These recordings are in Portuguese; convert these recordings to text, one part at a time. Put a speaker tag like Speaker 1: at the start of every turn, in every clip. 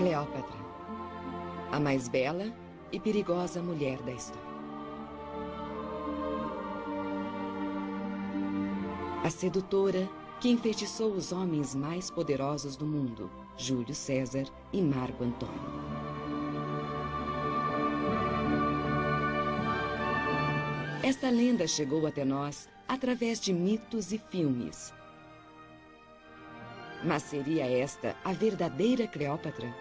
Speaker 1: Cleópatra, a mais bela e perigosa mulher da história. A sedutora que enfeitiçou os homens mais poderosos do mundo, Júlio César e Marco Antônio. Esta lenda chegou até nós através de mitos e filmes. Mas seria esta a verdadeira Cleópatra?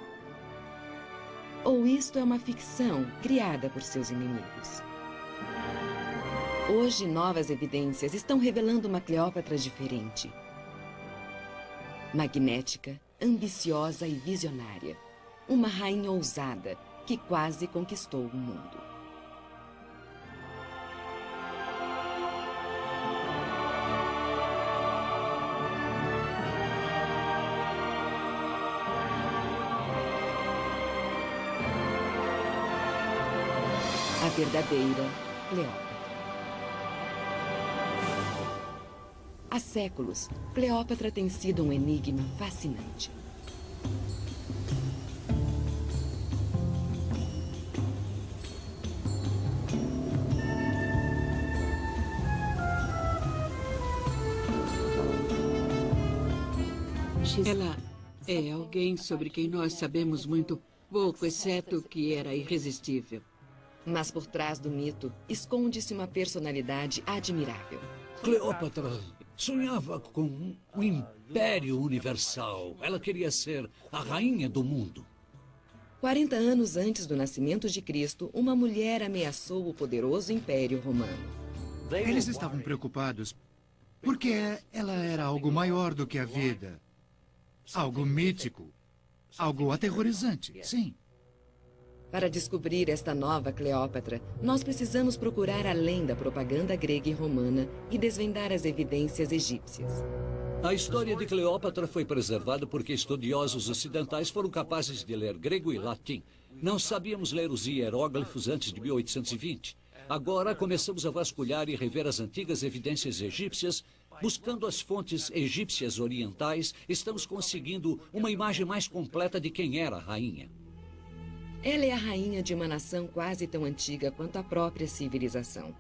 Speaker 1: Ou isto é uma ficção criada por seus inimigos? Hoje, novas evidências estão revelando uma Cleópatra diferente. Magnética, ambiciosa e visionária. Uma rainha ousada que quase conquistou o mundo. A verdadeira Cleópatra. Há séculos, Cleópatra tem sido um enigma fascinante.
Speaker 2: Ela é alguém sobre quem nós sabemos muito pouco, exceto que era irresistível.
Speaker 1: Mas por trás do mito, esconde-se uma personalidade admirável.
Speaker 3: Cleópatra sonhava com um império universal. Ela queria ser a rainha do mundo.
Speaker 1: 40 anos antes do nascimento de Cristo, uma mulher ameaçou o poderoso Império Romano.
Speaker 4: Eles estavam preocupados porque ela era algo maior do que a vida. Algo mítico. Algo aterrorizante, sim.
Speaker 1: Para descobrir esta nova Cleópatra, nós precisamos procurar além da propaganda grega e romana e desvendar as evidências egípcias.
Speaker 3: A história de Cleópatra foi preservada porque estudiosos ocidentais foram capazes de ler grego e latim. Não sabíamos ler os hieróglifos antes de 1820. Agora começamos a vasculhar e rever as antigas evidências egípcias. Buscando as fontes egípcias orientais, estamos conseguindo uma imagem mais completa de quem era a rainha.
Speaker 1: Ela é a rainha de uma nação quase tão antiga quanto a própria civilização.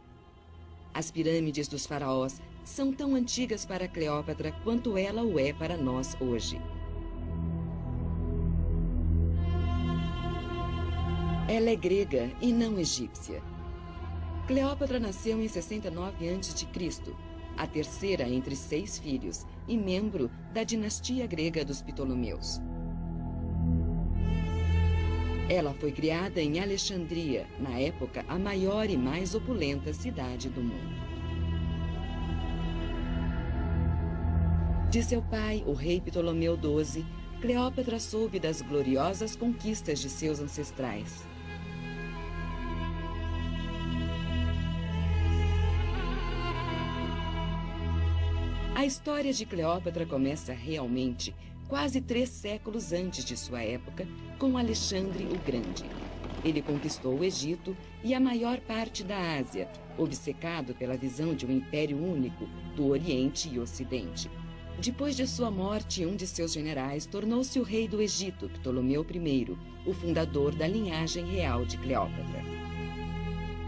Speaker 1: As pirâmides dos faraós são tão antigas para Cleópatra quanto ela o é para nós hoje. Ela é grega e não egípcia. Cleópatra nasceu em 69 a.C., a terceira entre 6 filhos e membro da dinastia grega dos Ptolomeus. Ela foi criada em Alexandria, na época a maior e mais opulenta cidade do mundo. De seu pai, o rei Ptolomeu XII, Cleópatra soube das gloriosas conquistas de seus ancestrais. A história de Cleópatra começa realmente quase 3 séculos antes de sua época, com Alexandre o Grande. Ele conquistou o Egito e a maior parte da Ásia, obcecado pela visão de um império único do Oriente e Ocidente. Depois de sua morte, um de seus generais tornou-se o rei do Egito, Ptolomeu I, o fundador da linhagem real de Cleópatra.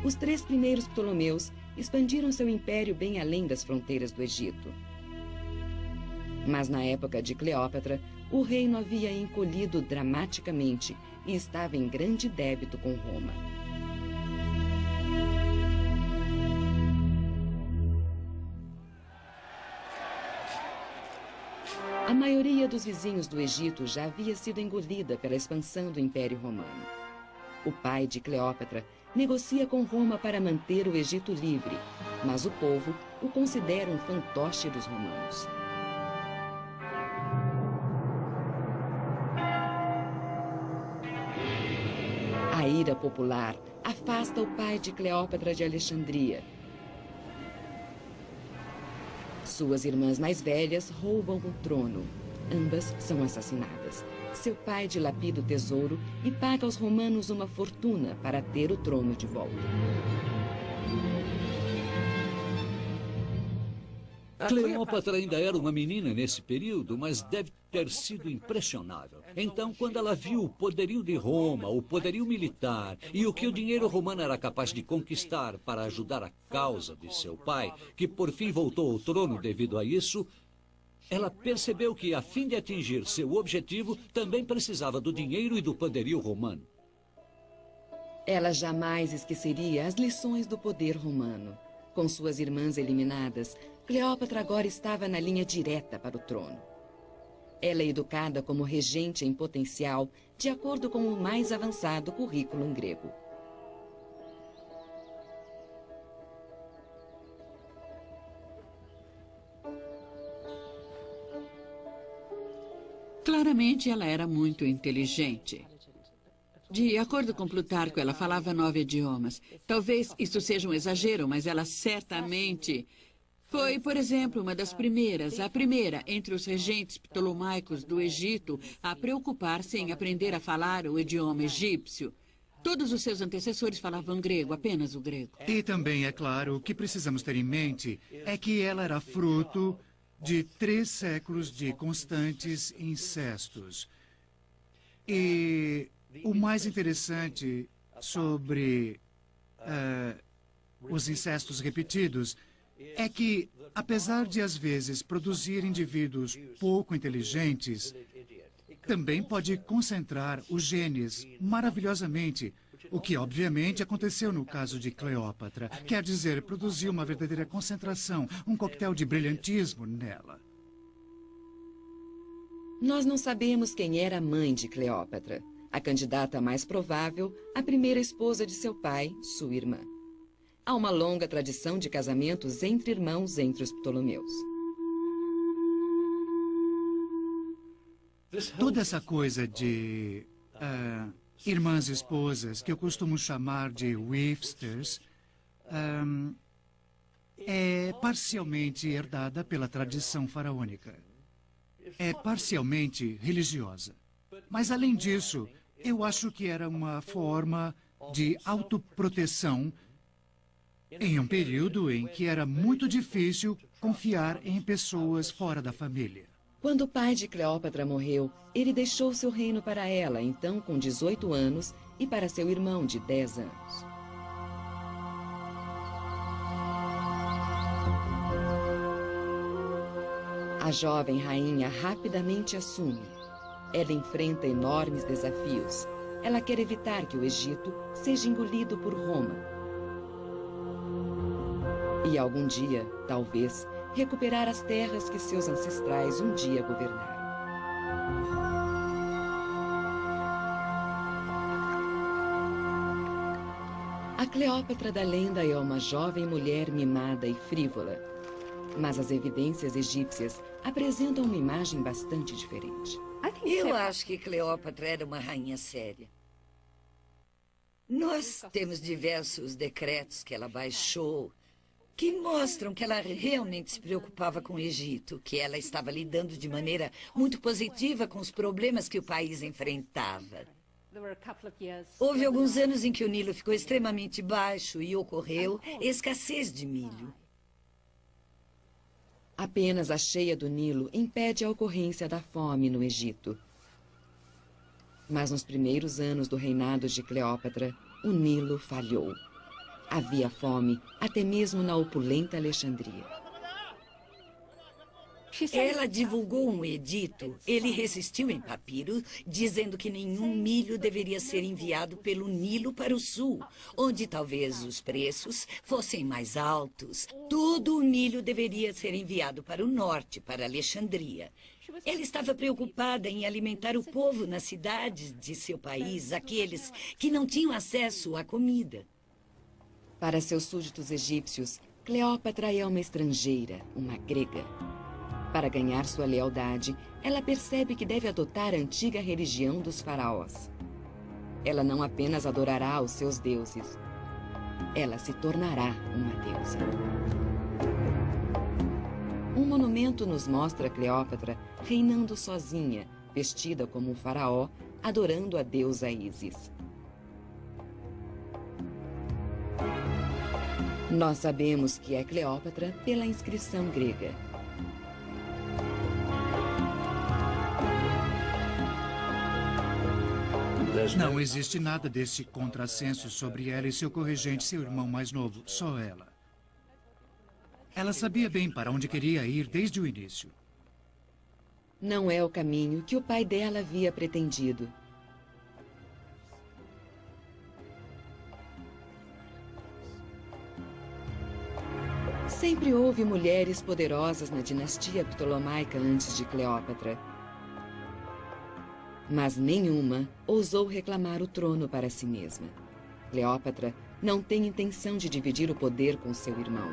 Speaker 1: Os 3 primeiros Ptolomeus expandiram seu império bem além das fronteiras do Egito. Mas na época de Cleópatra, o reino havia encolhido dramaticamente e estava em grande débito com Roma. A maioria dos vizinhos do Egito já havia sido engolida pela expansão do Império Romano. O pai de Cleópatra negocia com Roma para manter o Egito livre, mas o povo o considera um fantoche dos romanos. A ira popular afasta o pai de Cleópatra de Alexandria. Suas irmãs mais velhas roubam o trono. Ambas são assassinadas. Seu pai dilapida o tesouro e paga aos romanos uma fortuna para ter o trono de volta.
Speaker 3: Cleópatra ainda era uma menina nesse período, mas deve ter sido impressionável. Então, quando ela viu o poderio de Roma, o poderio militar e o que o dinheiro romano era capaz de conquistar para ajudar a causa de seu pai, que por fim voltou ao trono devido a isso, ela percebeu que, a fim de atingir seu objetivo, também precisava do dinheiro e do poderio romano.
Speaker 1: Ela jamais esqueceria as lições do poder romano. Com suas irmãs eliminadas, Cleópatra agora estava na linha direta para o trono. Ela é educada como regente em potencial, de acordo com o mais avançado currículo grego.
Speaker 2: Claramente, ela era muito inteligente. De acordo com Plutarco, ela falava 9 idiomas. Talvez isso seja um exagero, mas ela certamente foi, por exemplo, uma das primeiras, a primeira entre os regentes ptolomaicos do Egito a preocupar-se em aprender a falar o idioma egípcio. Todos os seus antecessores falavam grego, apenas o grego.
Speaker 4: E também, é claro, o que precisamos ter em mente é que ela era fruto de 3 séculos de constantes incestos. E o mais interessante sobre os incestos repetidos é que, apesar de às vezes produzir indivíduos pouco inteligentes, também pode concentrar os genes maravilhosamente, o que obviamente aconteceu no caso de Cleópatra. Quer dizer, produziu uma verdadeira concentração, um coquetel de brilhantismo nela.
Speaker 1: Nós não sabemos quem era a mãe de Cleópatra. A candidata mais provável, a primeira esposa de seu pai, sua irmã. Há uma longa tradição de casamentos entre irmãos entre os Ptolomeus.
Speaker 4: Toda essa coisa de irmãs esposas, que eu costumo chamar de weavesters, é parcialmente herdada pela tradição faraônica. É parcialmente religiosa. Mas, além disso, eu acho que era uma forma de autoproteção em um período em que era muito difícil confiar em pessoas fora da família.
Speaker 1: Quando o pai de Cleópatra morreu, ele deixou seu reino para ela, então com 18 anos, e para seu irmão de 10 anos. A jovem rainha rapidamente assume. Ela enfrenta enormes desafios. Ela quer evitar que o Egito seja engolido por Roma. E algum dia, talvez, recuperar as terras que seus ancestrais um dia governaram. A Cleópatra da lenda é uma jovem mulher mimada e frívola. Mas as evidências egípcias apresentam uma imagem bastante diferente.
Speaker 5: Eu acho que Cleópatra era uma rainha séria. Nós temos diversos decretos que ela baixou que mostram que ela realmente se preocupava com o Egito, que ela estava lidando de maneira muito positiva com os problemas que o país enfrentava. Houve alguns anos em que o Nilo ficou extremamente baixo e ocorreu escassez de milho.
Speaker 1: Apenas a cheia do Nilo impede a ocorrência da fome no Egito. Mas nos primeiros anos do reinado de Cleópatra, o Nilo falhou. Havia fome até mesmo na opulenta Alexandria.
Speaker 5: Ela divulgou um edito, ele resistiu em papiro, dizendo que nenhum milho deveria ser enviado pelo Nilo para o sul, onde talvez os preços fossem mais altos. Todo o milho deveria ser enviado para o norte, para Alexandria. Ela estava preocupada em alimentar o povo nas cidades de seu país, aqueles que não tinham acesso à comida.
Speaker 1: Para seus súditos egípcios, Cleópatra é uma estrangeira, uma grega. Para ganhar sua lealdade, ela percebe que deve adotar a antiga religião dos faraós. Ela não apenas adorará os seus deuses, ela se tornará uma deusa. Um monumento nos mostra Cleópatra reinando sozinha, vestida como um faraó, adorando a deusa Ísis. Nós sabemos que é Cleópatra pela inscrição grega.
Speaker 4: Não existe nada desse contrassenso sobre ela e seu corregente, seu irmão mais novo, só ela. Ela sabia bem para onde queria ir desde o início.
Speaker 1: Não é o caminho que o pai dela havia pretendido. Sempre houve mulheres poderosas na dinastia ptolomaica antes de Cleópatra. Mas nenhuma ousou reclamar o trono para si mesma. Cleópatra não tem intenção de dividir o poder com seu irmão.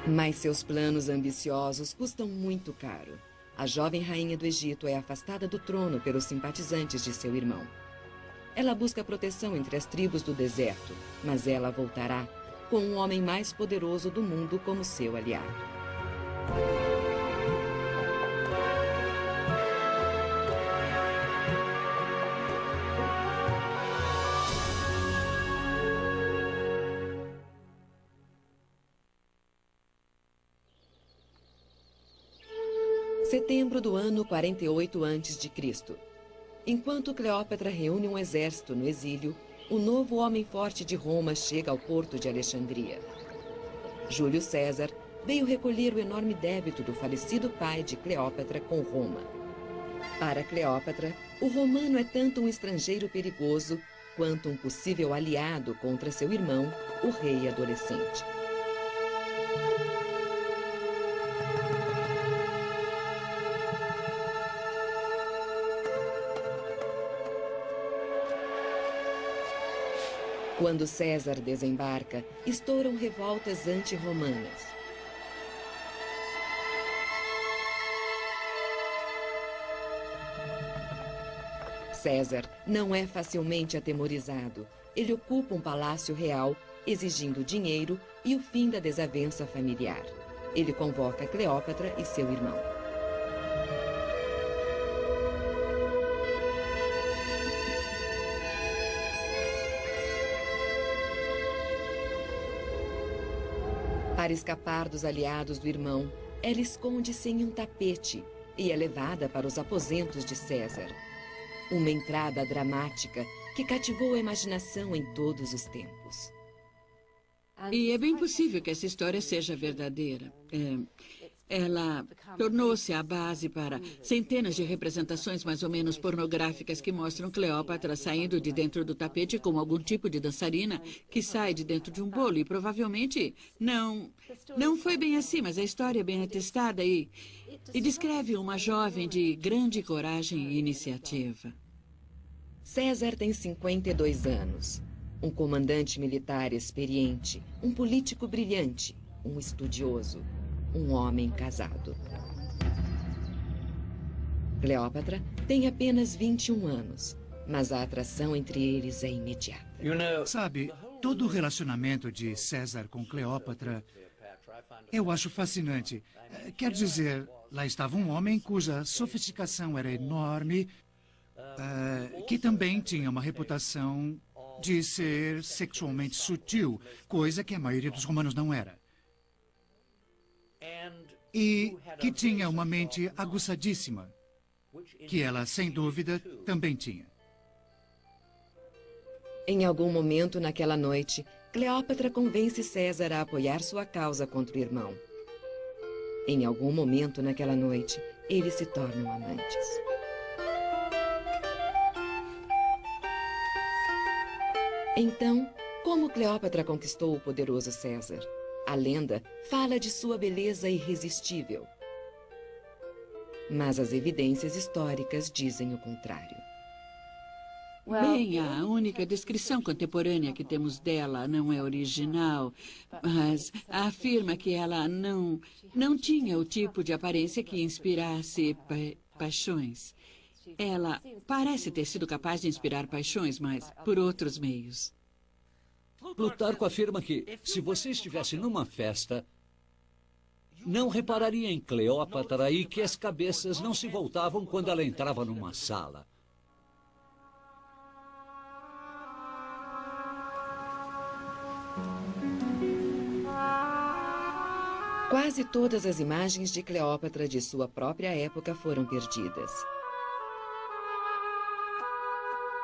Speaker 1: Mas seus planos ambiciosos custam muito caro. A jovem rainha do Egito é afastada do trono pelos simpatizantes de seu irmão. Ela busca proteção entre as tribos do deserto, mas ela voltará com o homem mais poderoso do mundo como seu aliado. Setembro do ano 48 a.C. Enquanto Cleópatra reúne um exército no exílio, o novo homem forte de Roma chega ao porto de Alexandria. Júlio César veio recolher o enorme débito do falecido pai de Cleópatra com Roma. Para Cleópatra, o romano é tanto um estrangeiro perigoso quanto um possível aliado contra seu irmão, o rei adolescente. Quando César desembarca, estouram revoltas anti-romanas. César não é facilmente atemorizado. Ele ocupa um palácio real, exigindo dinheiro e o fim da desavença familiar. Ele convoca Cleópatra e seu irmão. Para escapar dos aliados do irmão, ela esconde-se em um tapete e é levada para os aposentos de César. Uma entrada dramática que cativou a imaginação em todos os tempos.
Speaker 2: E é bem possível que essa história seja verdadeira. Ela tornou-se a base para centenas de representações mais ou menos pornográficas que mostram Cleópatra saindo de dentro do tapete como algum tipo de dançarina que sai de dentro de um bolo. E provavelmente não foi bem assim, mas a história é bem atestada e descreve uma jovem de grande coragem e iniciativa.
Speaker 1: César tem 52 anos. Um comandante militar experiente, um político brilhante, um estudioso. Um homem casado. Cleópatra tem apenas 21 anos, mas a atração entre eles é imediata.
Speaker 4: Sabe, todo o relacionamento de César com Cleópatra eu acho fascinante. Quer dizer, lá estava um homem cuja sofisticação era enorme, que também tinha uma reputação de ser sexualmente sutil, coisa que a maioria dos romanos não era. E que tinha uma mente aguçadíssima, que ela, sem dúvida, também tinha.
Speaker 1: Em algum momento naquela noite, Cleópatra convence César a apoiar sua causa contra o irmão. Em algum momento naquela noite, eles se tornam amantes. Então, como Cleópatra conquistou o poderoso César? A lenda fala de sua beleza irresistível. Mas as evidências históricas dizem o contrário.
Speaker 2: Bem, a única descrição contemporânea que temos dela não é original, mas afirma que ela não tinha o tipo de aparência que inspirasse paixões. Ela parece ter sido capaz de inspirar paixões, mas por outros meios.
Speaker 3: Plutarco afirma que, se você estivesse numa festa, não repararia em Cleópatra e que as cabeças não se voltavam quando ela entrava numa sala.
Speaker 1: Quase todas as imagens de Cleópatra de sua própria época foram perdidas.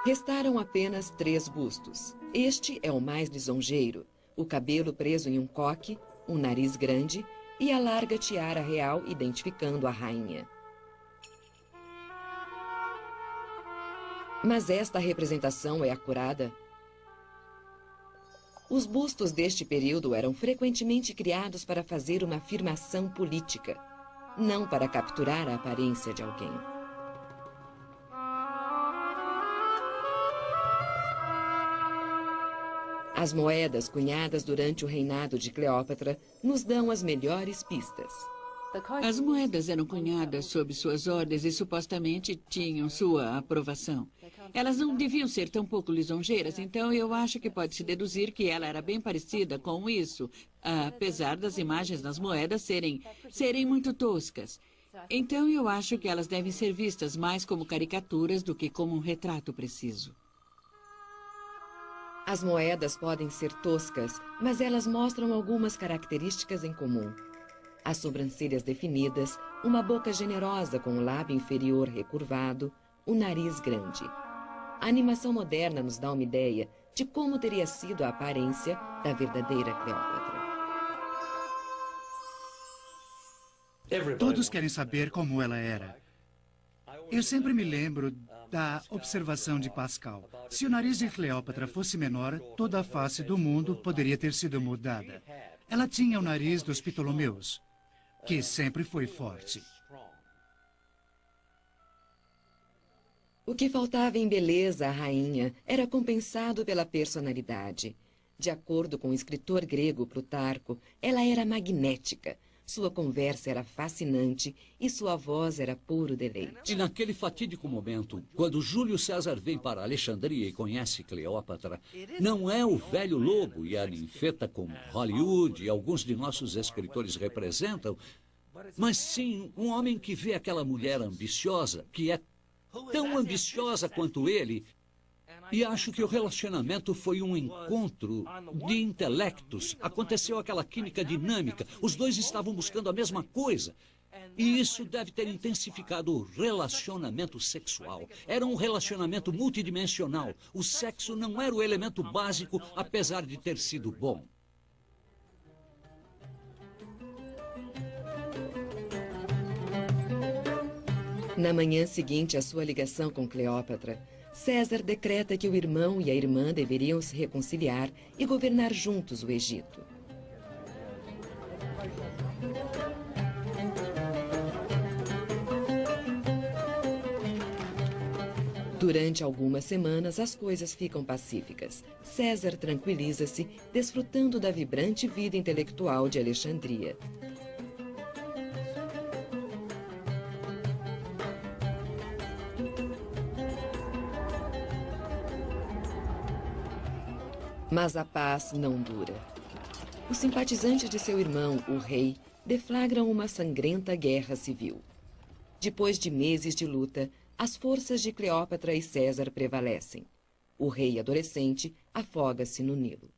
Speaker 1: Restaram apenas 3 bustos. Este é o mais lisonjeiro, o cabelo preso em um coque, um nariz grande e a larga tiara real identificando a rainha. Mas esta representação é acurada? Os bustos deste período eram frequentemente criados para fazer uma afirmação política, não para capturar a aparência de alguém. As moedas cunhadas durante o reinado de Cleópatra nos dão as melhores pistas.
Speaker 2: As moedas eram cunhadas sob suas ordens e supostamente tinham sua aprovação. Elas não deviam ser tão pouco lisonjeiras, então eu acho que pode-se deduzir que ela era bem parecida com isso, apesar das imagens nas moedas serem muito toscas. Então eu acho que elas devem ser vistas mais como caricaturas do que como um retrato preciso.
Speaker 1: As moedas podem ser toscas, mas elas mostram algumas características em comum. As sobrancelhas definidas, uma boca generosa com o lábio inferior recurvado, o nariz grande. A animação moderna nos dá uma ideia de como teria sido a aparência da verdadeira Cleópatra.
Speaker 4: Todos querem saber como ela era. Eu sempre me lembro da observação de Pascal. Se o nariz de Cleópatra fosse menor, toda a face do mundo poderia ter sido mudada. Ela tinha o nariz dos Ptolomeus, que sempre foi forte.
Speaker 1: O que faltava em beleza à rainha era compensado pela personalidade. De acordo com o escritor grego Plutarco, ela era magnética. Sua conversa era fascinante e sua voz era puro deleite.
Speaker 3: E naquele fatídico momento, quando Júlio César vem para Alexandria e conhece Cleópatra, não é o velho lobo e a ninfeta como Hollywood e alguns de nossos escritores representam, mas sim um homem que vê aquela mulher ambiciosa, que é tão ambiciosa quanto ele. E acho que o relacionamento foi um encontro de intelectos. Aconteceu aquela química dinâmica. Os dois estavam buscando a mesma coisa. E isso deve ter intensificado o relacionamento sexual. Era um relacionamento multidimensional. O sexo não era o elemento básico, apesar de ter sido bom.
Speaker 1: Na manhã seguinte à sua ligação com Cleópatra, César decreta que o irmão e a irmã deveriam se reconciliar e governar juntos o Egito. Durante algumas semanas, as coisas ficam pacíficas. César tranquiliza-se, desfrutando da vibrante vida intelectual de Alexandria. Mas a paz não dura. Os simpatizantes de seu irmão, o rei, deflagram uma sangrenta guerra civil. Depois de meses de luta, as forças de Cleópatra e César prevalecem. O rei adolescente afoga-se no Nilo.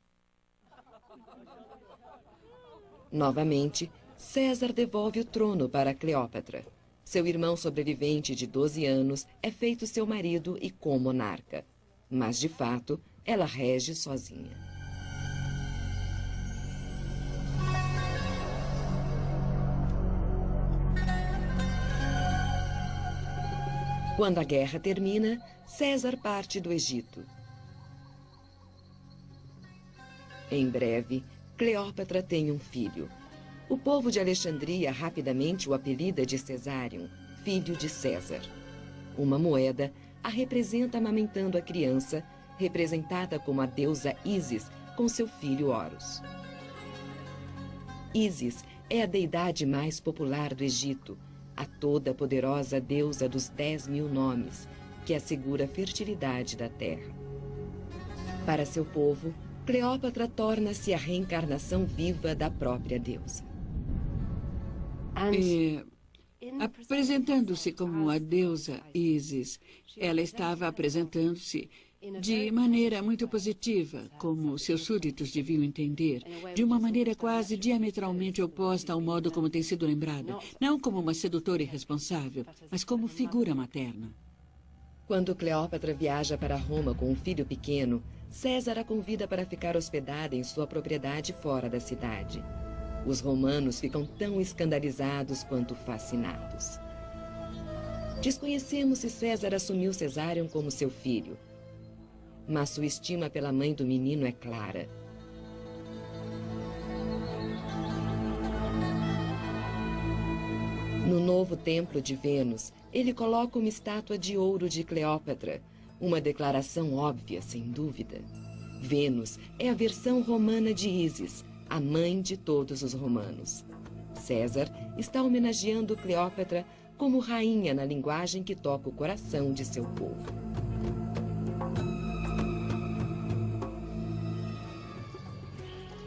Speaker 1: Novamente, César devolve o trono para Cleópatra. Seu irmão sobrevivente de 12 anos é feito seu marido e co-monarca. Mas, de fato, ela rege sozinha. Quando a guerra termina, César parte do Egito. Em breve, Cleópatra tem um filho. O povo de Alexandria rapidamente o apelida de Cesário, filho de César. Uma moeda a representa amamentando a criança, representada como a deusa Ísis com seu filho Horus. Ísis é a deidade mais popular do Egito, a toda poderosa deusa dos 10.000 nomes, que assegura a fertilidade da terra. Para seu povo, Cleópatra torna-se a reencarnação viva da própria deusa.
Speaker 2: Apresentando-se como a deusa Ísis, ela estava apresentando-se De maneira muito positiva, como seus súditos deviam entender, de uma maneira quase diametralmente oposta ao modo como tem sido lembrada, não como uma sedutora irresponsável, mas como figura materna.
Speaker 1: Quando Cleópatra viaja para Roma com um filho pequeno, César a convida para ficar hospedada em sua propriedade fora da cidade. Os romanos ficam tão escandalizados quanto fascinados. Desconhecemos se César assumiu Cesário como seu filho, mas sua estima pela mãe do menino é clara. No novo templo de Vênus, ele coloca uma estátua de ouro de Cleópatra, uma declaração óbvia, sem dúvida. Vênus é a versão romana de Ísis, a mãe de todos os romanos. César está homenageando Cleópatra como rainha na linguagem que toca o coração de seu povo.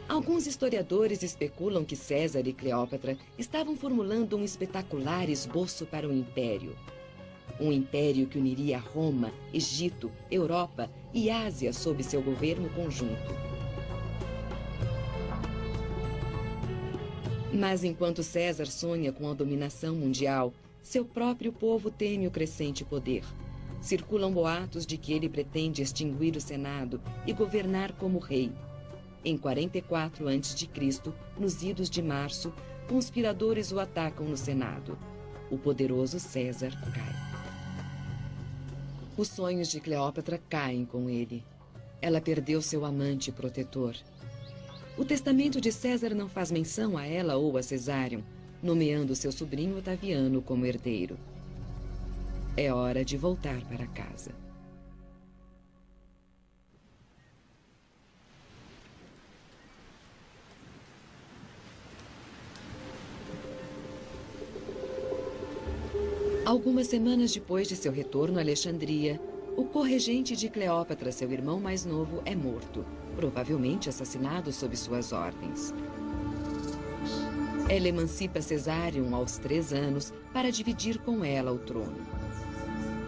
Speaker 1: Alguns historiadores especulam que César e Cleópatra estavam formulando um espetacular esboço para o império. Um império que uniria Roma, Egito, Europa e Ásia sob seu governo conjunto. Mas enquanto César sonha com a dominação mundial, seu próprio povo teme o crescente poder. Circulam boatos de que ele pretende extinguir o Senado e governar como rei. Em 44 a.C., nos idos de março, conspiradores o atacam no Senado. O poderoso César cai. Os sonhos de Cleópatra caem com ele. Ela perdeu seu amante protetor. O testamento de César não faz menção a ela ou a Cesário, nomeando seu sobrinho Otaviano como herdeiro. É hora de voltar para casa. Algumas semanas depois de seu retorno a Alexandria, o corregente de Cleópatra, seu irmão mais novo, é morto, provavelmente assassinado sob suas ordens. Ela emancipa Cesário aos 3 anos para dividir com ela o trono.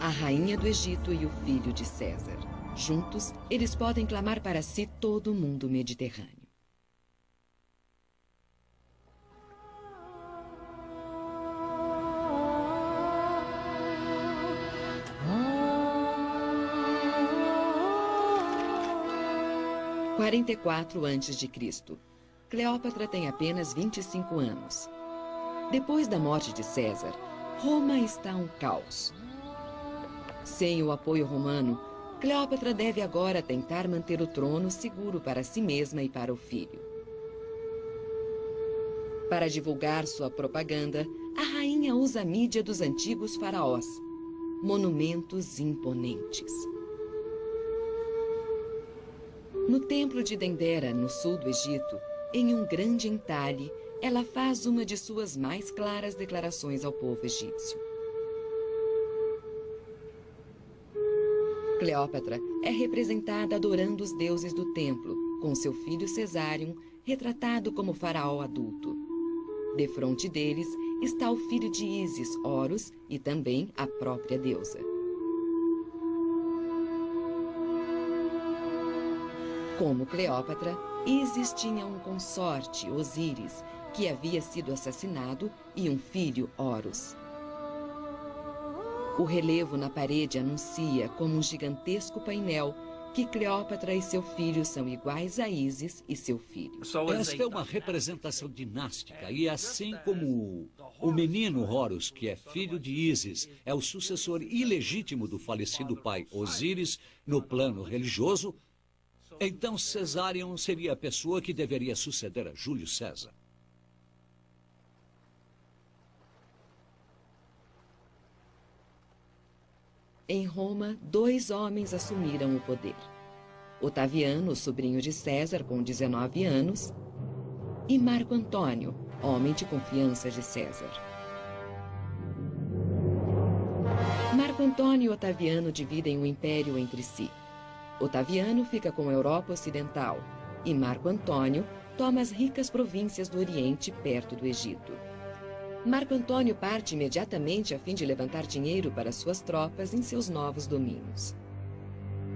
Speaker 1: A rainha do Egito e o filho de César. Juntos, eles podem clamar para si todo o mundo mediterrâneo. Em 44 a.C., Cleópatra tem apenas 25 anos. Depois da morte de César, Roma está um caos. Sem o apoio romano, Cleópatra deve agora tentar manter o trono seguro para si mesma e para o filho. Para divulgar sua propaganda, a rainha usa a mídia dos antigos faraós, monumentos imponentes. No templo de Dendera, no sul do Egito, em um grande entalhe, ela faz uma de suas mais claras declarações ao povo egípcio. Cleópatra é representada adorando os deuses do templo, com seu filho Cesário retratado como faraó adulto. Defronte deles está o filho de Ísis, Horus, e também a própria deusa. Como Cleópatra, Ísis tinha um consorte, Osíris, que havia sido assassinado, e um filho, Horus. O relevo na parede anuncia, como um gigantesco painel, que Cleópatra e seu filho são iguais a Ísis e seu filho.
Speaker 3: Esta é uma representação dinástica, e assim como o menino Horus, que é filho de Ísis, é o sucessor ilegítimo do falecido pai Osíris no plano religioso, então Cesário seria a pessoa que deveria suceder a Júlio César.
Speaker 1: Em Roma, 2 homens assumiram o poder. Otaviano, sobrinho de César, com 19 anos, e Marco Antônio, homem de confiança de César. Marco Antônio e Otaviano dividem o império entre si. Otaviano fica com a Europa Ocidental e Marco Antônio toma as ricas províncias do Oriente perto do Egito. Marco Antônio parte imediatamente a fim de levantar dinheiro para suas tropas em seus novos domínios.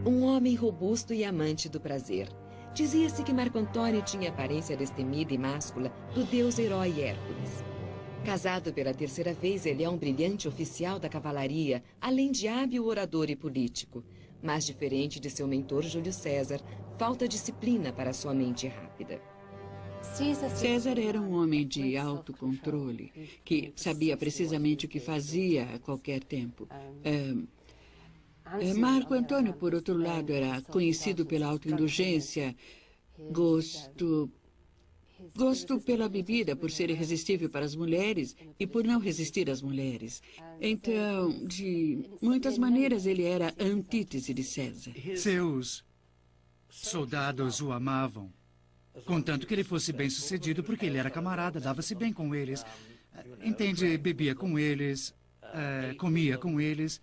Speaker 1: Um homem robusto e amante do prazer. Dizia-se que Marco Antônio tinha a aparência destemida e máscula do deus herói Hércules. Casado pela terceira vez, ele é um brilhante oficial da cavalaria, além de hábil orador e político. Mas, diferente de seu mentor Júlio César, falta disciplina para sua mente rápida.
Speaker 2: César era um homem de autocontrole, que sabia precisamente o que fazia a qualquer tempo. Marco Antônio, por outro lado, era conhecido pela autoindulgência, gosto pela bebida, por ser irresistível para as mulheres e por não resistir às mulheres. Então, de muitas maneiras, ele era a antítese de César.
Speaker 4: Seus soldados o amavam, contanto que ele fosse bem-sucedido, porque ele era camarada, dava-se bem com eles. Entende, bebia com eles, comia com eles.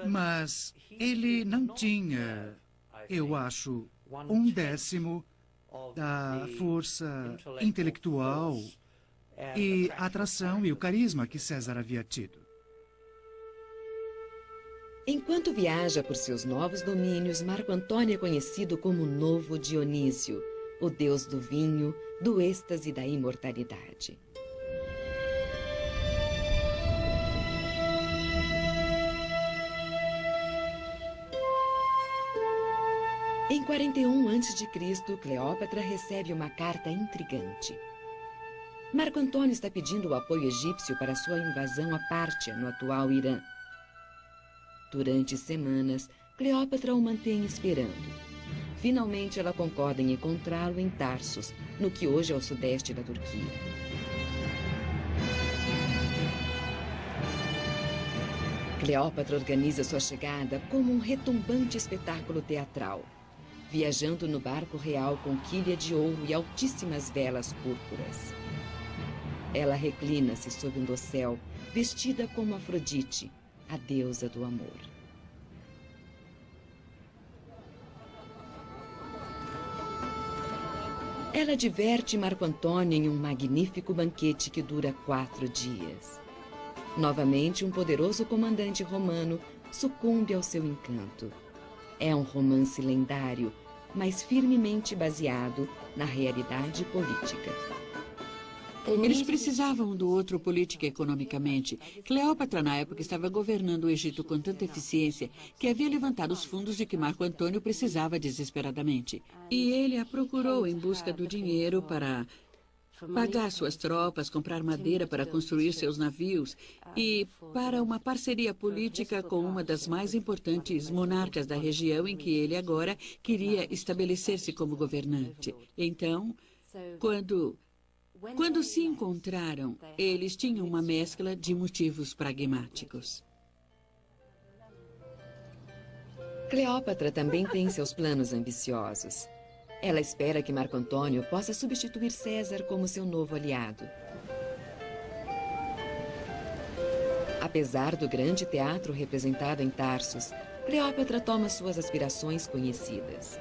Speaker 4: Mas ele não tinha, eu acho, 1/10 da força intelectual e a atração e o carisma que César havia tido.
Speaker 1: Enquanto viaja por seus novos domínios, Marco Antônio é conhecido como o Novo Dionísio, o deus do vinho, do êxtase e da imortalidade. Em 41 a.C., Cleópatra recebe uma carta intrigante. Marco Antônio está pedindo o apoio egípcio para sua invasão a Pártia, no atual Irã. Durante semanas, Cleópatra o mantém esperando. Finalmente, ela concorda em encontrá-lo em Tarsos, no que hoje é o sudeste da Turquia. Cleópatra organiza sua chegada como um retumbante espetáculo teatral, viajando no barco real com quilha de ouro e altíssimas velas púrpuras. Ela reclina-se sob um dossel, vestida como Afrodite, a deusa do amor. Ela diverte Marco Antônio em um magnífico banquete que dura 4 dias. Novamente, um poderoso comandante romano sucumbe ao seu encanto. É um romance lendário, mas firmemente baseado na realidade política.
Speaker 2: Eles precisavam um do outro política e economicamente. Cleópatra, na época, estava governando o Egito com tanta eficiência que havia levantado os fundos de que Marco Antônio precisava desesperadamente. E ele a procurou em busca do dinheiro para pagar suas tropas, comprar madeira para construir seus navios e para uma parceria política com uma das mais importantes monarcas da região em que ele agora queria estabelecer-se como governante. Então, quando se encontraram, eles tinham uma mescla de motivos pragmáticos.
Speaker 1: Cleópatra também tem seus planos ambiciosos. Ela espera que Marco Antônio possa substituir César como seu novo aliado. Apesar do grande teatro representado em Tarsos, Cleópatra toma suas aspirações conhecidas.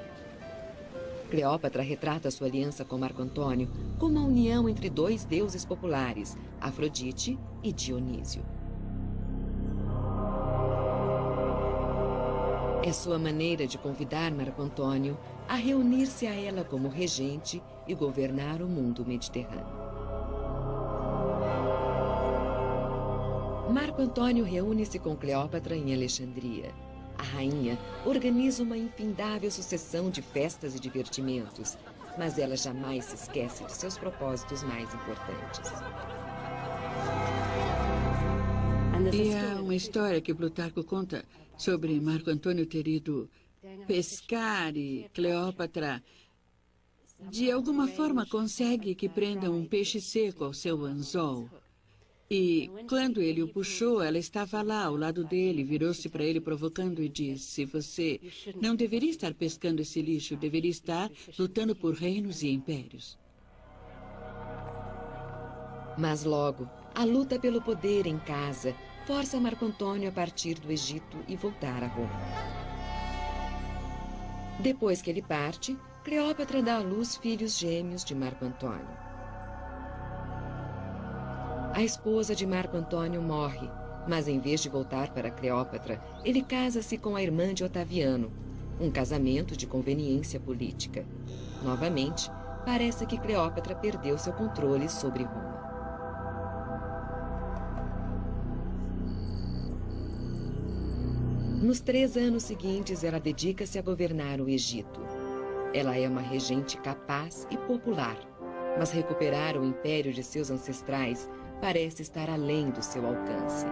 Speaker 1: Cleópatra retrata sua aliança com Marco Antônio como a união entre 2 deuses populares, Afrodite e Dionísio. É sua maneira de convidar Marco Antônio a reunir-se a ela como regente e governar o mundo mediterrâneo. Marco Antônio reúne-se com Cleópatra em Alexandria. A rainha organiza uma infindável sucessão de festas e divertimentos, mas ela jamais se esquece de seus propósitos mais importantes.
Speaker 2: E há uma história que Plutarco conta sobre Marco Antônio ter ido pescar e Cleópatra, de alguma forma, consegue que prenda um peixe seco ao seu anzol. E quando ele o puxou, ela estava lá ao lado dele, virou-se para ele provocando e disse: "Você não deveria estar pescando esse lixo, deveria estar lutando por reinos e impérios."
Speaker 1: Mas logo, a luta pelo poder em casa força Marco Antônio a partir do Egito e voltar a Roma. Depois que ele parte, Cleópatra dá à luz filhos gêmeos de Marco Antônio. A esposa de Marco Antônio morre, mas em vez de voltar para Cleópatra, ele casa-se com a irmã de Otaviano, Um casamento de conveniência política. Novamente, parece que Cleópatra perdeu seu controle sobre Roma. Nos 3 anos seguintes, ela dedica-se a governar o Egito. Ela é uma regente capaz e popular, mas recuperar o império de seus ancestrais parece estar além do seu alcance.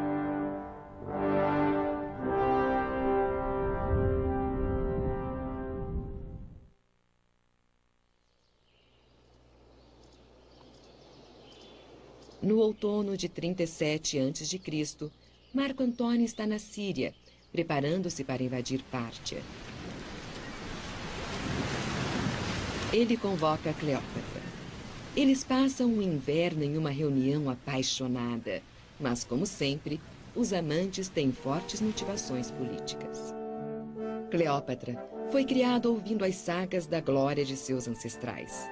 Speaker 1: No outono de 37 a.C., Marco Antônio está na Síria, preparando-se para invadir Pártia. Ele convoca Cleópatra. Eles passam o inverno em uma reunião apaixonada, mas, como sempre, os amantes têm fortes motivações políticas. Cleópatra foi criada ouvindo as sagas da glória de seus ancestrais.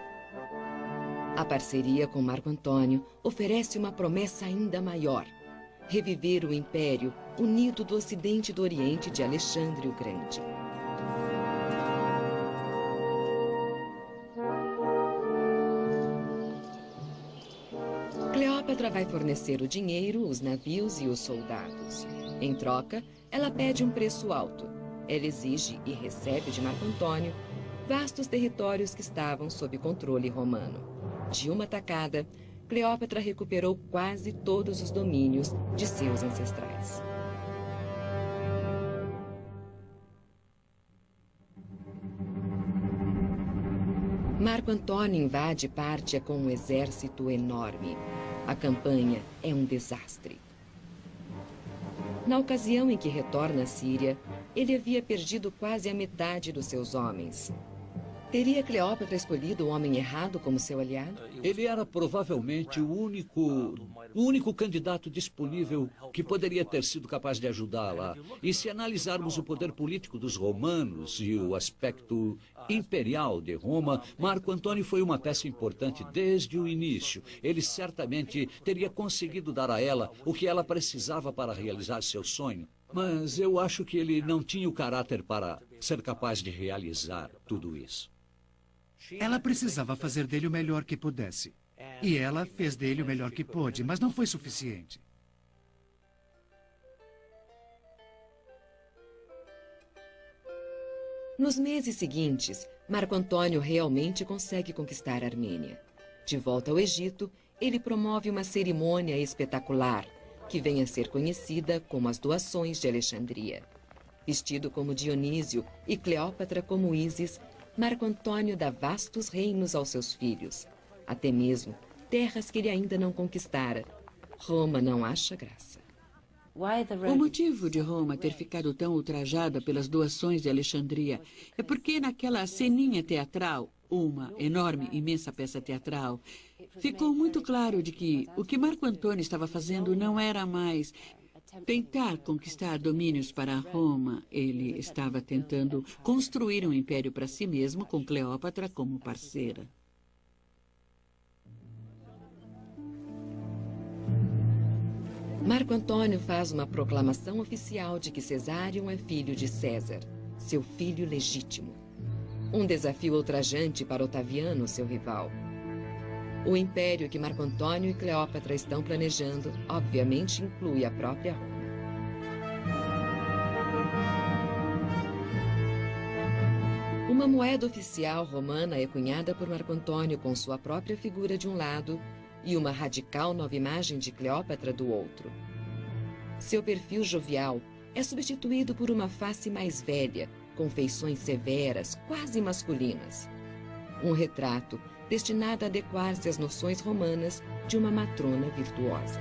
Speaker 1: A parceria com Marco Antônio oferece uma promessa ainda maior: reviver o Império Unido do Ocidente e do Oriente de Alexandre o Grande. Cleópatra vai fornecer o dinheiro, os navios e os soldados. Em troca, ela pede um preço alto. Ela exige e recebe de Marco Antônio vastos territórios que estavam sob controle romano. De uma tacada, Cleópatra recuperou quase todos os domínios de seus ancestrais. Marco Antônio invade Pártia com um exército enorme. A campanha é um desastre. Na ocasião em que retorna à Síria, ele havia perdido quase a metade dos seus homens. Teria Cleópatra escolhido o homem errado como seu aliado?
Speaker 3: Ele era provavelmente o único candidato disponível que poderia ter sido capaz de ajudá-la. E se analisarmos o poder político dos romanos e o aspecto imperial de Roma, Marco Antônio foi uma peça importante desde o início. Ele certamente teria conseguido dar a ela o que ela precisava para realizar seu sonho. Mas eu acho que ele não tinha o caráter para ser capaz de realizar tudo isso.
Speaker 4: Ela precisava fazer dele o melhor que pudesse. E ela fez dele o melhor que pôde, mas não foi suficiente.
Speaker 1: Nos meses seguintes, Marco Antônio realmente consegue conquistar a Armênia. De volta ao Egito, ele promove uma cerimônia espetacular, que vem a ser conhecida como as Doações de Alexandria. Vestido como Dionísio e Cleópatra como Ísis, Marco Antônio dá vastos reinos aos seus filhos, até mesmo terras que ele ainda não conquistara. Roma não acha graça.
Speaker 2: O motivo de Roma ter ficado tão ultrajada pelas doações de Alexandria é porque naquela ceninha teatral, uma enorme, imensa peça teatral, ficou muito claro de que o que Marco Antônio estava fazendo não era mais tentar conquistar domínios para Roma. Ele estava tentando construir um império para si mesmo, com Cleópatra como parceira.
Speaker 1: Marco Antônio faz uma proclamação oficial de que Cesário é filho de César, seu filho legítimo. Um desafio ultrajante para Otaviano, seu rival. O império que Marco Antônio e Cleópatra estão planejando, obviamente, inclui a própria Roma. Uma moeda oficial romana é cunhada por Marco Antônio com sua própria figura de um lado e uma radical nova imagem de Cleópatra do outro. Seu perfil jovial é substituído por uma face mais velha, com feições severas, quase masculinas. Um retrato destinado a adequar-se às noções romanas de uma matrona virtuosa.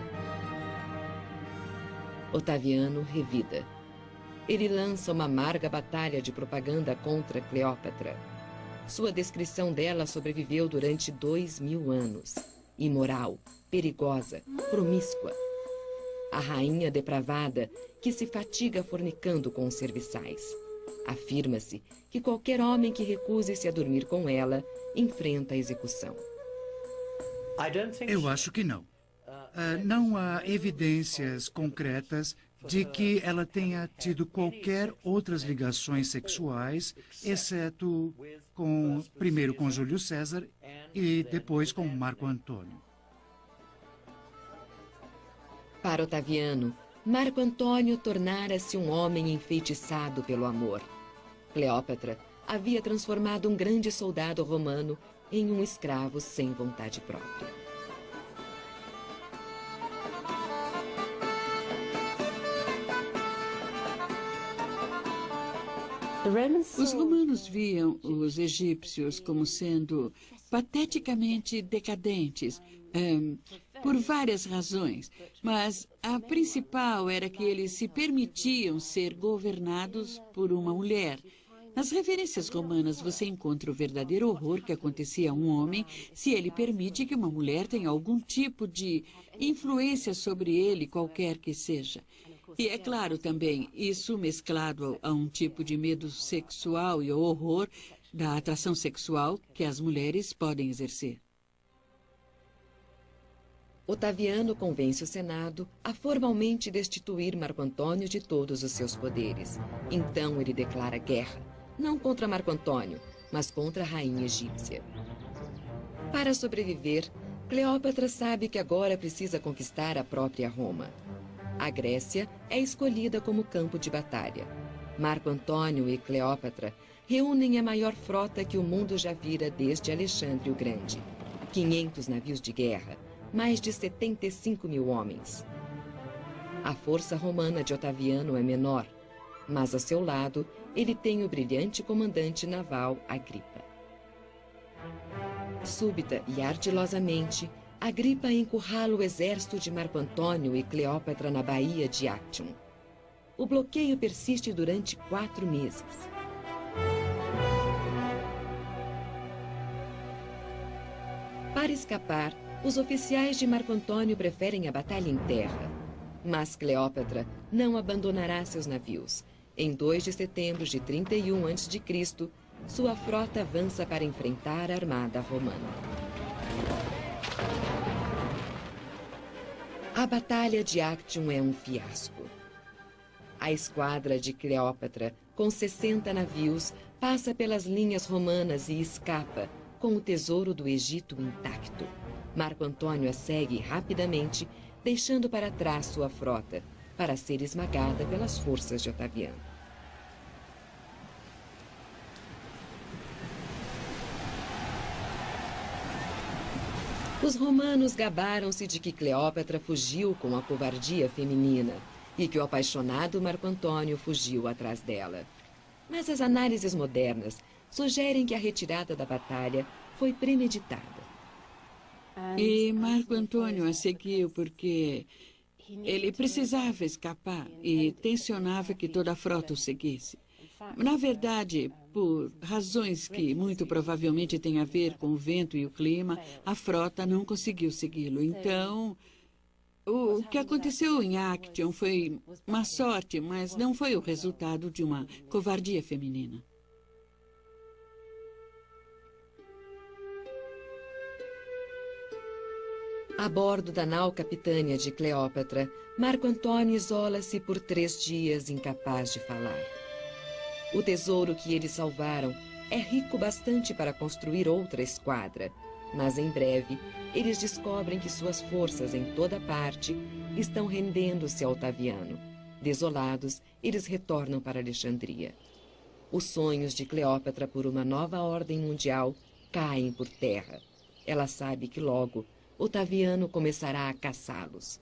Speaker 1: Otaviano revida. Ele lança uma amarga batalha de propaganda contra Cleópatra. Sua descrição dela sobreviveu durante 2000 anos. Imoral, perigosa, promíscua. A rainha depravada que se fatiga fornicando com os serviçais. Afirma-se que qualquer homem que recuse-se a dormir com ela enfrenta a execução.
Speaker 4: Eu acho que não. Não há evidências concretas de que ela tenha tido qualquer outras ligações sexuais, exceto primeiro com Júlio César e depois com Marco Antônio.
Speaker 1: Para Otaviano, Marco Antônio tornara-se um homem enfeitiçado pelo amor. Cleópatra havia transformado um grande soldado romano em um escravo sem vontade própria.
Speaker 2: Os romanos viam os egípcios como sendo pateticamente decadentes, por várias razões, mas a principal era que eles se permitiam ser governados por uma mulher. Nas referências romanas você encontra o verdadeiro horror que acontecia a um homem se ele permite que uma mulher tenha algum tipo de influência sobre ele, qualquer que seja. E é claro também, isso mesclado a um tipo de medo sexual e horror da atração sexual que as mulheres podem exercer.
Speaker 1: Otaviano convence o Senado a formalmente destituir Marco Antônio de todos os seus poderes. Então ele declara guerra, não contra Marco Antônio, mas contra a rainha egípcia. Para sobreviver, Cleópatra sabe que agora precisa conquistar a própria Roma. A Grécia é escolhida como campo de batalha. Marco Antônio e Cleópatra reúnem a maior frota que o mundo já vira desde Alexandre o Grande. 500 navios de guerra, mais de 75.000 homens. A força romana de Otaviano é menor, mas ao seu lado ele tem o brilhante comandante naval Agripa. Súbita e ardilosamente, Agripa encurrala o exército de Marco Antônio e Cleópatra na Baía de Actium. O bloqueio persiste durante 4 meses. Para escapar, os oficiais de Marco Antônio preferem a batalha em terra. Mas Cleópatra não abandonará seus navios. Em 2 de setembro de 31 a.C., sua frota avança para enfrentar a armada romana. A Batalha de Actium é um fiasco. A esquadra de Cleópatra, com 60 navios, passa pelas linhas romanas e escapa, com o tesouro do Egito intacto. Marco Antônio a segue rapidamente, deixando para trás sua frota, para ser esmagada pelas forças de Otaviano. Os romanos gabaram-se de que Cleópatra fugiu com a covardia feminina e que o apaixonado Marco Antônio fugiu atrás dela. Mas as análises modernas sugerem que a retirada da batalha foi premeditada.
Speaker 2: E Marco Antônio a seguiu porque ele precisava escapar e tensionava que toda a frota o seguisse. Na verdade, por razões que muito provavelmente têm a ver com o vento e o clima, a frota não conseguiu segui-lo. Então, o que aconteceu em Actium foi uma sorte, mas não foi o resultado de uma covardia feminina.
Speaker 1: A bordo da nau capitânia de Cleópatra, Marco Antônio isola-se por 3 dias, incapaz de falar. O tesouro que eles salvaram é rico bastante para construir outra esquadra, mas em breve eles descobrem que suas forças em toda parte estão rendendo-se a Otaviano. Desolados, eles retornam para Alexandria. Os sonhos de Cleópatra por uma nova ordem mundial caem por terra. Ela sabe que logo Otaviano começará a caçá-los.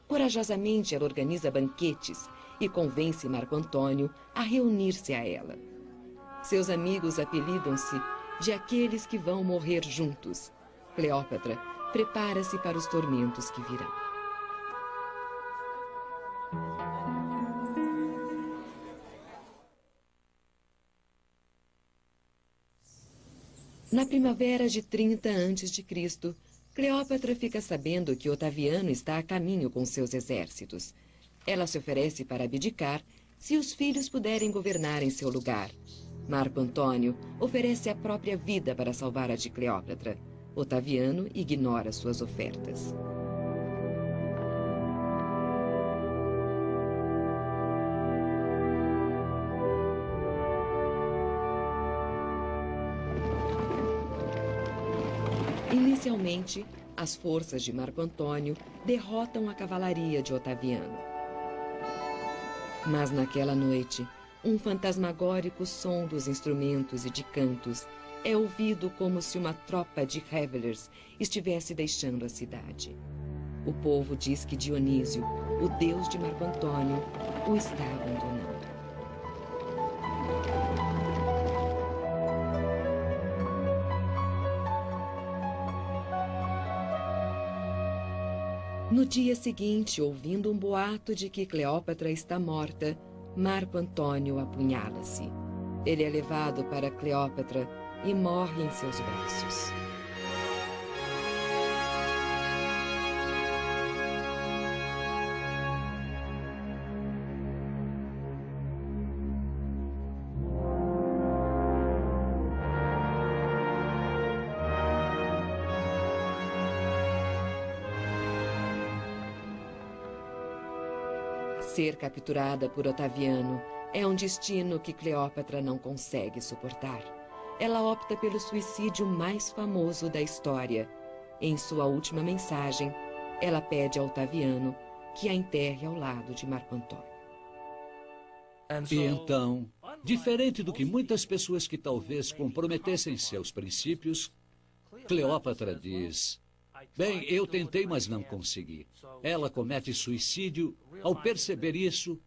Speaker 1: Corajosamente, ela organiza banquetes e convence Marco Antônio a reunir-se a ela. Seus amigos apelidam-se de aqueles que vão morrer juntos. Cleópatra prepara-se para os tormentos que virão. Na primavera de 30 a.C., Cleópatra fica sabendo que Otaviano está a caminho com seus exércitos. Ela se oferece para abdicar se os filhos puderem governar em seu lugar. Marco Antônio oferece a própria vida para salvar a de Cleópatra. Otaviano ignora suas ofertas. Inicialmente, as forças de Marco Antônio derrotam a cavalaria de Otaviano. Mas naquela noite, um fantasmagórico som dos instrumentos e de cantos é ouvido como se uma tropa de revelers estivesse deixando a cidade. O povo diz que Dionísio, o deus de Marco Antônio, o está abandonando. No dia seguinte, ouvindo um boato de que Cleópatra está morta, Marco Antônio apunhala-se. Ele é levado para Cleópatra e morre em seus braços. Ser capturada por Otaviano é um destino que Cleópatra não consegue suportar. Ela opta pelo suicídio mais famoso da história. Em sua última mensagem, ela pede a Otaviano que a enterre ao lado de Marco Antônio.
Speaker 3: E então, diferente do que muitas pessoas que talvez comprometessem seus princípios, Cleópatra diz: bem, eu tentei, mas não consegui. Ela comete suicídio ao perceber isso,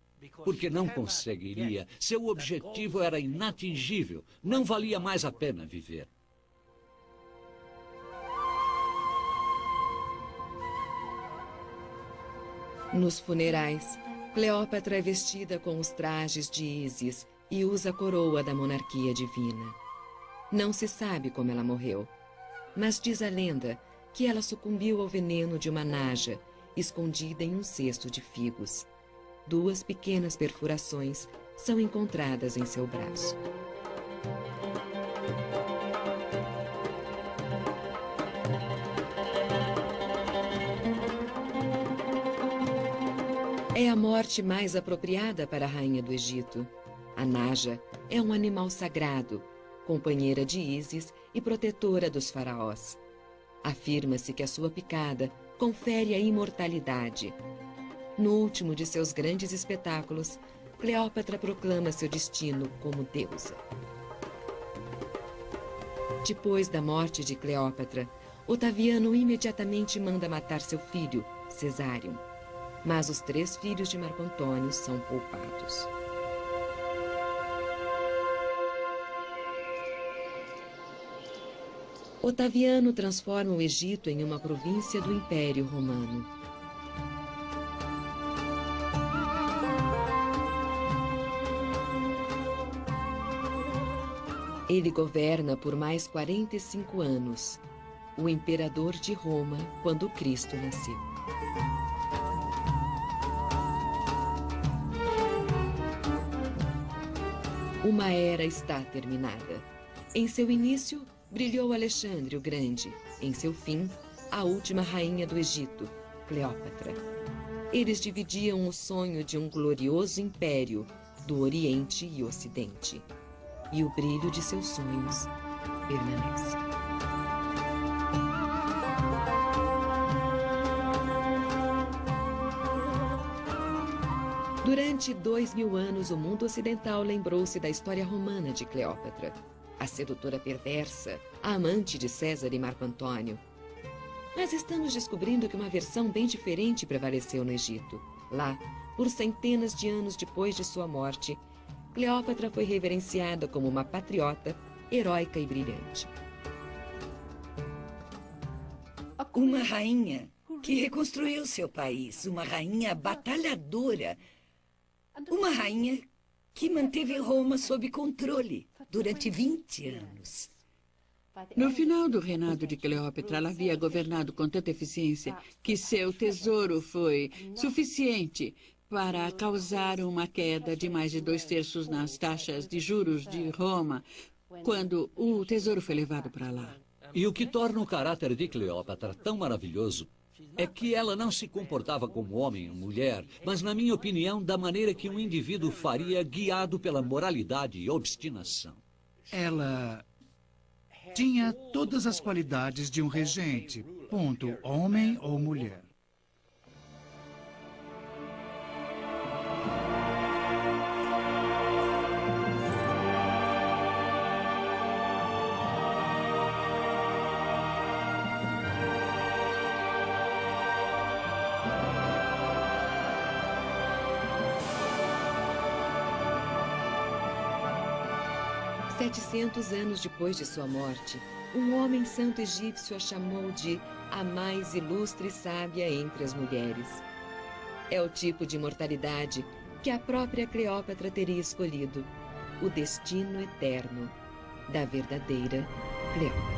Speaker 3: porque não conseguiria. Seu objetivo era inatingível. Não valia mais a pena viver.
Speaker 1: Nos funerais, Cleópatra é vestida com os trajes de Ísis e usa a coroa da monarquia divina. Não se sabe como ela morreu, mas diz a lenda que ela sucumbiu ao veneno de uma naja, escondida em um cesto de figos. 2 pequenas perfurações são encontradas em seu braço. É a morte mais apropriada para a rainha do Egito. A naja é um animal sagrado, companheira de Ísis e protetora dos faraós. Afirma-se que a sua picada confere a imortalidade. No último de seus grandes espetáculos, Cleópatra proclama seu destino como deusa. Depois da morte de Cleópatra, Otaviano imediatamente manda matar seu filho, Cesário. Mas os 3 filhos de Marco Antônio são poupados. Otaviano transforma o Egito em uma província do Império Romano. Ele governa por mais 45 anos, o imperador de Roma quando Cristo nasceu. Uma era está terminada. Em seu início, brilhou Alexandre o Grande. Em seu fim, a última rainha do Egito, Cleópatra. Eles dividiam o sonho de um glorioso império do Oriente e Ocidente. E o brilho de seus sonhos permanece. Durante 2000 anos, o mundo ocidental lembrou-se da história romana de Cleópatra, a sedutora perversa, a amante de César e Marco Antônio. Mas estamos descobrindo que uma versão bem diferente prevaleceu no Egito. Lá, por centenas de anos depois de sua morte, Cleópatra foi reverenciada como uma patriota, heróica e brilhante.
Speaker 5: Uma rainha que reconstruiu seu país, uma rainha batalhadora, uma rainha que manteve Roma sob controle durante 20 anos.
Speaker 2: No final do reinado de Cleópatra, ela havia governado com tanta eficiência que seu tesouro foi suficiente para causar uma queda de mais de 2/3 nas taxas de juros de Roma, quando o tesouro foi levado para lá.
Speaker 3: E o que torna o caráter de Cleópatra tão maravilhoso é que ela não se comportava como homem ou mulher, mas, na minha opinião, da maneira que um indivíduo faria guiado pela moralidade e obstinação.
Speaker 4: Ela Tinha todas as qualidades de um regente, ponto, homem ou mulher.
Speaker 1: Setecentos anos depois de sua morte, um homem santo egípcio a chamou de a mais ilustre e sábia entre as mulheres. É o tipo de imortalidade que a própria Cleópatra teria escolhido, o destino eterno da verdadeira Cleópatra.